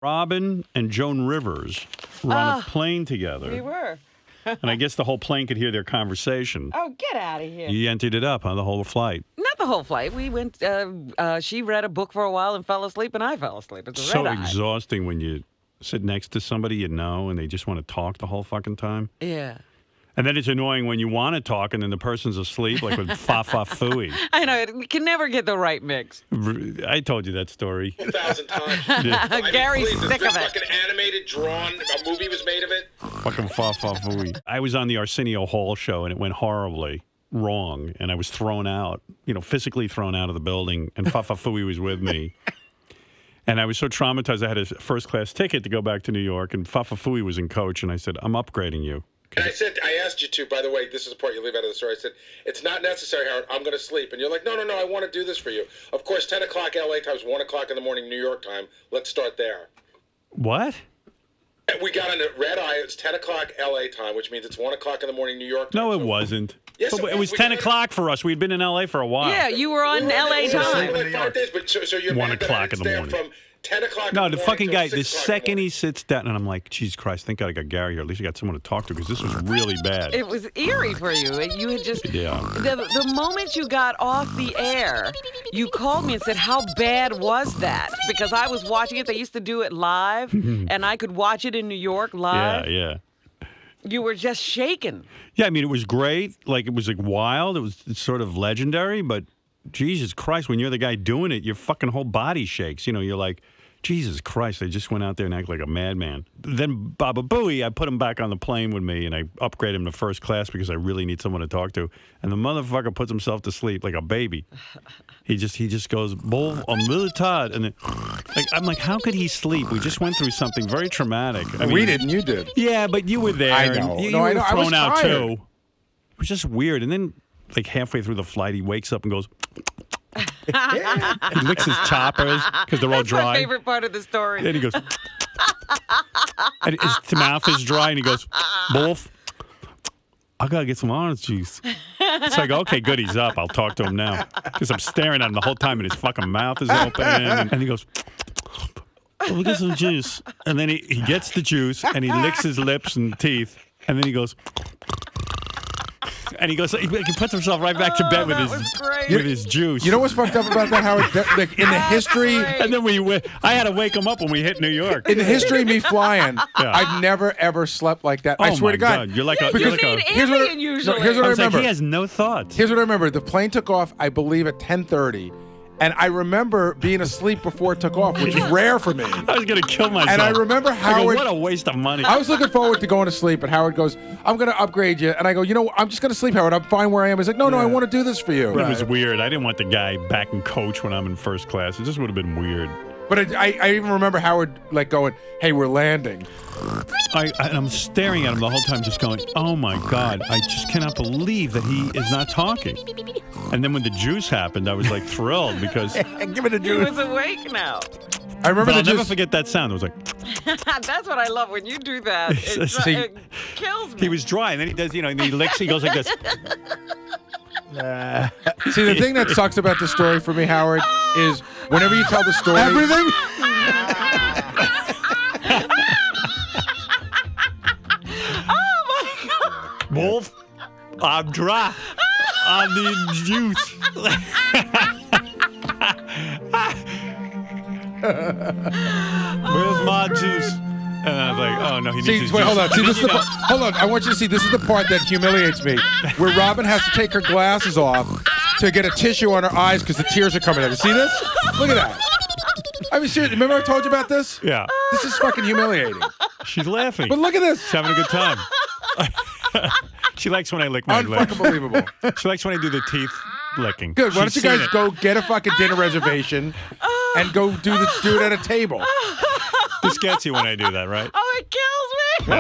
Robin and Joan Rivers were on a plane together. We were. And I guess the whole plane could hear their conversation. Oh, get out of here. You emptied it up on the whole flight. Not the whole flight. We went, she read a book for a while and fell asleep, and I fell asleep. It's a So red eye. exhausting when you sit next to somebody you know and they just want to talk the whole fucking time. Yeah. And then it's annoying when you want to talk and then the person's asleep, like with fa-fa-fooey. I know. We can never get the right mix. I told you that story. 1,000 times. Yeah. Gary's sick of it. Fucking animated, drawn, a movie was made of it. Fucking fa-fa-fooey. I was on the Arsenio Hall show and it went horribly wrong. And I was thrown out, physically thrown out of the building. And fa-fa-fooey was with me. And I was so traumatized, I had a first-class ticket to go back to New York. And fa-fa-fooey was in coach. And I said, I'm upgrading you. And I asked you to, by the way, this is the part you leave out of the story. I said, it's not necessary, Howard. I'm going to sleep. And you're like, no, I want to do this for you. Of course, 10 o'clock LA time is 1 o'clock in the morning New York time. Let's start there. What? And we got on a red eye. It's 10 o'clock LA time, which means it's 1 o'clock in the morning New York time. No, it wasn't. Yes, it was 10 o'clock for us. We'd been in LA for a while. Yeah, you were on LA time. Like 5 days, but so you're 1 mad that I o'clock in didn't the stay up morning. From 10 o'clock No, in the morning fucking till guy, 6 the o'clock in the second morning. he sits down, and I'm like, Jesus Christ, thank God I got Gary here. At least I got someone to talk to because this was really bad. It was eerie for you. You had just... Yeah. The moment you got off the air, you called me and said, how bad was that? Because I was watching it. They used to do it live, and I could watch it in New York live. Yeah. You were just shaking. Yeah, I mean, it was great. Like, it was like wild. It was sort of legendary, but Jesus Christ, when you're the guy doing it, your fucking whole body shakes. You're like, Jesus Christ, I just went out there and acted like a madman. Then Baba Booey, I put him back on the plane with me, and I upgraded him to first class because I really need someone to talk to. And the motherfucker puts himself to sleep like a baby. He just goes, "Bull, I'm really tired." And then, I'm like, how could he sleep? We just went through something very traumatic. I mean, we didn't. You did. Yeah, but you were there. I know. And you No, were I know. I was thrown out tired. too. It was just weird. And then, like halfway through the flight, he wakes up and goes. He licks his choppers because they're all That's dry. my favorite part of the story. And he goes, and his mouth is dry, and he goes, Wolf, I gotta get some orange juice. So I go, okay, good, he's up. I'll talk to him now because I'm staring at him the whole time, and his fucking mouth is open, and he goes. Oh, we get some juice. And then he gets the juice, and he licks his lips and teeth, and then he goes. And he puts himself right back to bed with his juice. You know what's fucked up about that, Howard? Like in the history, and then I had to wake him up when we hit New York. in the history of me flying, I've never ever slept like that. I swear to God. You're like a. You You're like need a here's what I- alien usually. here's what I I was like, remember. he has no thoughts. Here's what I remember. The plane took off, I believe, at 10:30. And I remember being asleep before it took off, which is rare for me. I was gonna kill myself. And I remember I go, Howard. what a waste of money. I was looking forward to going to sleep, and Howard goes, I'm going to upgrade you. And I go, I'm just going to sleep, Howard. I'm fine where I am. He's like, no, I want to do this for you. It was weird. I didn't want the guy back in coach when I'm in first class. It just would have been weird. But I even remember Howard like going, hey, we're landing. And I'm staring at him the whole time, just going, oh my God, I just cannot believe that he is not talking. And then when the juice happened, I was like thrilled because Give it a He juice. was awake now. I remember I'll the never juice. forget that sound. It was like, That's what I love when you do that. See, It kills me. he was dry, and then he does, and he licks, he goes like this. See, the thing that sucks about the story for me, Howard, is whenever you tell the story. Everything? Wolf, I'm dry. I need juice. Where's my juice? And I was like, oh no, he needs See, his wait, juice. hold on. See, this is You the know- hold on. I want you to see. This is the part that humiliates me, where Robin has to take her glasses off to get a tissue on her eyes because the tears are coming out. You see this? Look at that. I mean, seriously. Remember I told you about this? Yeah, This is fucking humiliating. she's laughing. But look at this. She's having a good time. She likes when I lick my lips. Unfucking believable. She likes when I do the teeth licking. Good. Why don't She's you guys seen it. go get a fucking dinner reservation and go do it at a table? This gets you when I do that, right? Oh, it kills me.